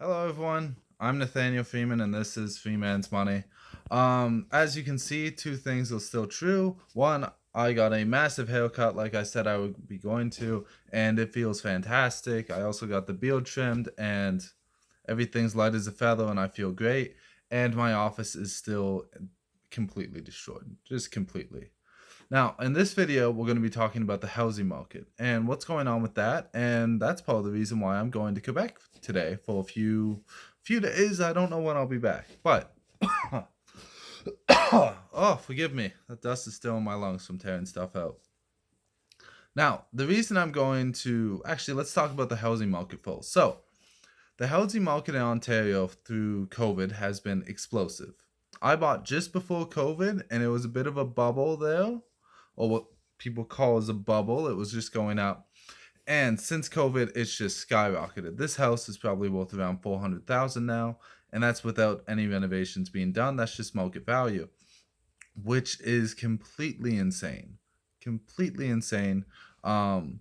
Hello, everyone. I'm Nathaniel Freeman, and this is Freeman's Money. As you can see, two things are still true. One, I got a massive haircut, like I said I would be going to, and it feels fantastic. I also got the beard trimmed, and everything's light as a feather, and I feel great. And my office is still completely destroyed, just completely. Now, in this video, we're going to be talking about the housing market and what's going on with that, and that's part of the reason why I'm going to Quebec today for a few days. I don't know when I'll be back, but oh, forgive me, that dust is still in my lungs from tearing stuff out. Now, the reason I'm going to actually let's talk about the housing market first. So, the housing market in Ontario through COVID has been explosive. I bought just before COVID, and it was a bit of a bubble there, or what people call as a bubble. It was just going up. And since COVID, it's just skyrocketed. This house is probably worth around $400,000 now, and that's without any renovations being done. That's just market value, which is completely insane. Completely insane. Um,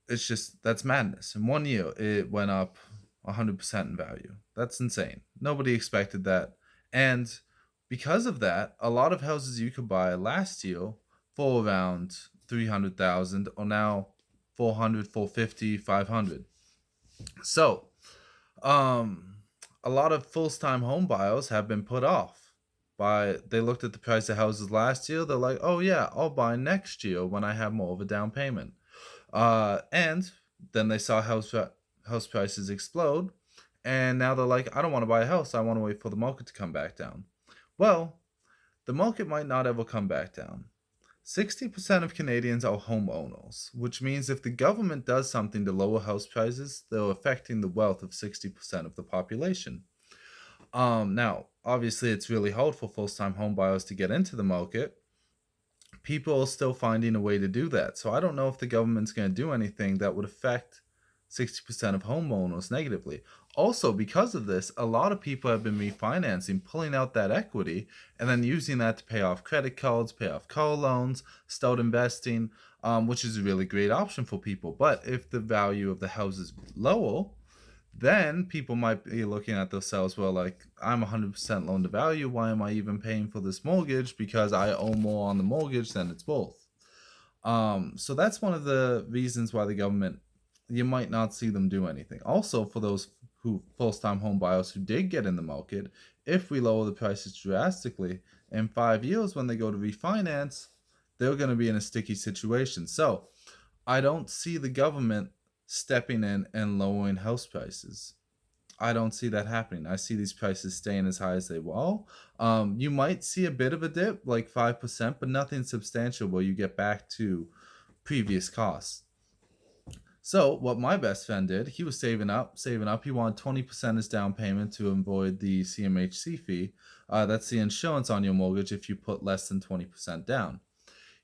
it's just that's madness. In 1 year, it went up 100% in value. That's insane. Nobody expected that, and because of that, a lot of houses you could buy last year for around 300,000 are now 400, 450, 500. So, a lot of first-time home buyers have been put off by they looked at the price of houses last year. They're like, oh yeah, I'll buy next year when I have more of a down payment. And then they saw house prices explode, and now they're like, I don't want to buy a house. I want to wait for the market to come back down. Well, the market might not ever come back down. 60% of Canadians are homeowners, which means if the government does something to lower house prices, they're affecting the wealth of 60% of the population. Now, obviously, it's really hard for first-time home buyers to get into the market. People are still finding a way to do that. So I don't know if the government's going to do anything that would affect 60% of homeowners negatively. Also, because of this, a lot of people have been refinancing, pulling out that equity, and then using that to pay off credit cards, pay off car loans, start investing, which is a really great option for people. But if the value of the house is lower, then people might be looking at themselves, well, like, I'm 100% loan to value. Why am I even paying for this mortgage? Because I owe more on the mortgage than it's worth. So that's one of the reasons why the government, you might not see them do anything. Also, for those who first-time home buyers who did get in the market, if we lower the prices drastically, in 5 years when they go to refinance, they're going to be in a sticky situation. So I don't see the government stepping in and lowering house prices. I don't see that happening. I see these prices staying as high as they will. You might see a bit of a dip, like 5%, but nothing substantial where you get back to previous costs. So what my best friend did, he was saving up. He wanted 20% as down payment to avoid the CMHC fee. That's the insurance on your mortgage if you put less than 20% down.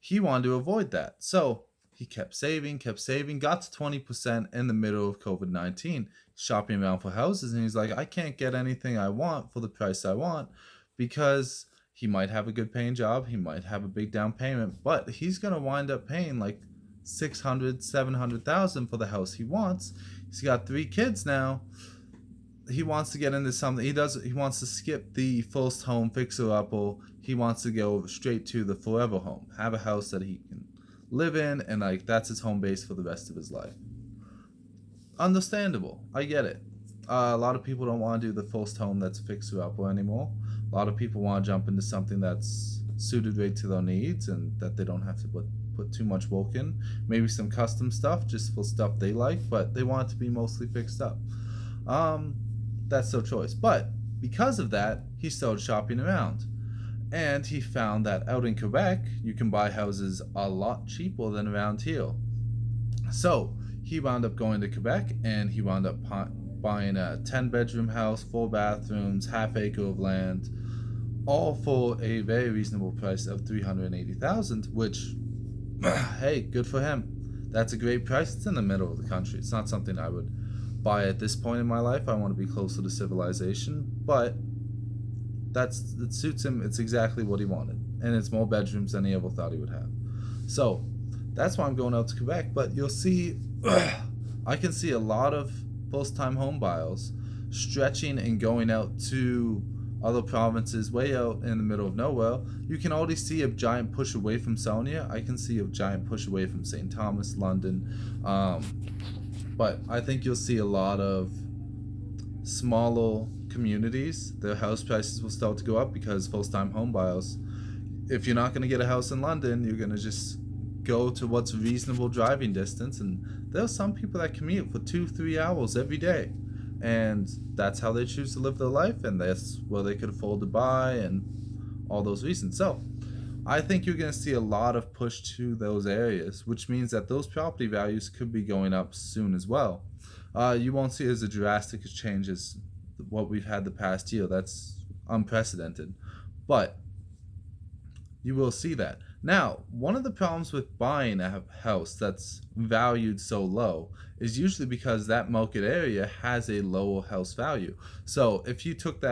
He wanted to avoid that. So he kept saving, got to 20% in the middle of COVID-19, shopping around for houses, and he's like, I can't get anything I want for the price I want, because he might have a good paying job, he might have a big down payment, but he's going to wind up paying like 600, 700,000 for the house he wants. He's got 3 kids now. He wants to get into something. He wants to skip the first home fixer upper. He wants to go straight to the forever home, have a house that he can live in, and like that's his home base for the rest of his life. Understandable. I get it. A lot of people don't want to do the first home that's fixer upper anymore. A lot of people want to jump into something that's suited right to their needs and that they don't have to put too much work in. Maybe some custom stuff just for stuff they like, but they want it to be mostly fixed up. That's their choice. But because of that, he started shopping around. And he found that out in Quebec, you can buy houses a lot cheaper than around here. So he wound up going to Quebec, and he wound up buying a 10-bedroom house, 4 bathrooms, half acre of land, all for a very reasonable price of $380,000, which, hey, good for him. That's a great price. It's in the middle of the country. It's not something I would buy at this point in my life. I want to be closer to civilization, but it suits him. It's exactly what he wanted, and it's more bedrooms than he ever thought he would have. So that's why I'm going out to Quebec. But you'll see, I can see a lot of first-time home buyers stretching and going out to other provinces way out in the middle of nowhere. You can already see a giant push away from Sarnia. I can see a giant push away from St. Thomas, London. But I think you'll see a lot of smaller communities. Their house prices will start to go up because first-time home buyers, if you're not going to get a house in London, you're going to just go to what's reasonable driving distance. And there are some people that commute for 2-3 hours every day. And that's how they choose to live their life, and that's where they could afford to buy, and all those reasons. So I think you're going to see a lot of push to those areas, which means that those property values could be going up soon as well. You won't see as a drastic change as what we've had the past year. That's unprecedented. But you will see that. Now, one of the problems with buying a house that's valued so low is usually because that market area has a lower house value. So if you took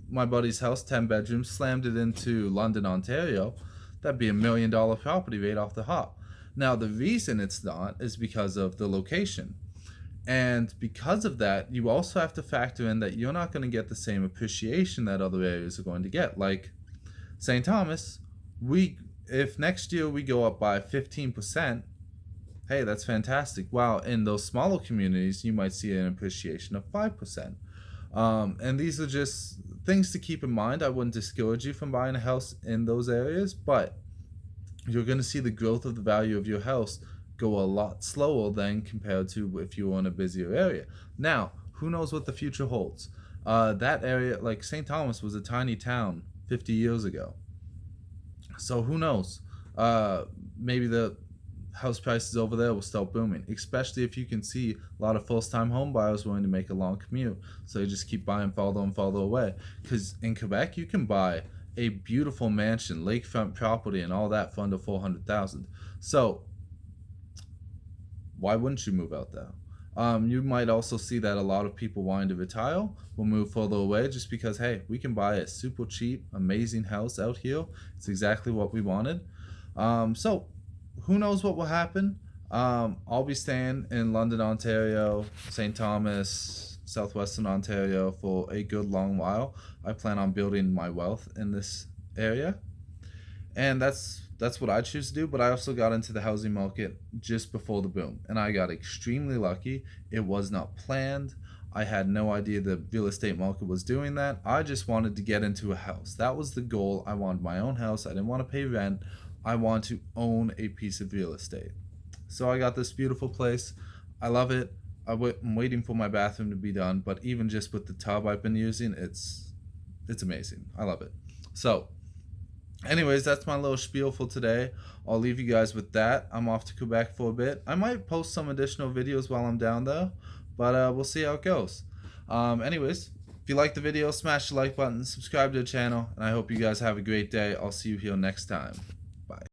my buddy's house, 10 bedrooms, slammed it into London, Ontario, that'd be $1 million property right off the hop. Now, the reason it's not is because of the location. And because of that, you also have to factor in that you're not going to get the same appreciation that other areas are going to get. Like St. Thomas, if next year we go up by 15%, hey, that's fantastic. While in those smaller communities, you might see an appreciation of 5%. And these are just things to keep in mind. I wouldn't discourage you from buying a house in those areas, but you're going to see the growth of the value of your house go a lot slower than compared to if you were in a busier area. Now, who knows what the future holds? That area, like St. Thomas, was a tiny town 50 years ago. So who knows? Maybe the house prices over there will start booming, especially if you can see a lot of first-time home buyers willing to make a long commute. So they just keep buying farther and farther away. Because in Quebec, you can buy a beautiful mansion, lakefront property, and all that for under $400,000. So why wouldn't you move out there? You might also see that a lot of people wanting to retire will move further away just because, hey, we can buy a super cheap, amazing house out here. It's exactly what we wanted. So who knows what will happen? I'll be staying in London, Ontario, St. Thomas, southwestern Ontario for a good long while. I plan on building my wealth in this area. And that's what I choose to do, but I also got into the housing market just before the boom, and I got extremely lucky. It was not planned. I had no idea the real estate market was doing that. I just wanted to get into a house. That was the goal. I wanted my own house. I didn't want to pay rent. I want to own a piece of real estate. So I got this beautiful place. I love it. I'm waiting for my bathroom to be done, but even just with the tub I've been using, it's amazing. I love it. So anyways, that's my little spiel for today. I'll leave you guys with that. I'm off to Quebec for a bit. I might post some additional videos while I'm down there, but we'll see how it goes. Anyways, if you like the video, smash the like button, subscribe to the channel, and I hope you guys have a great day. I'll see you here next time.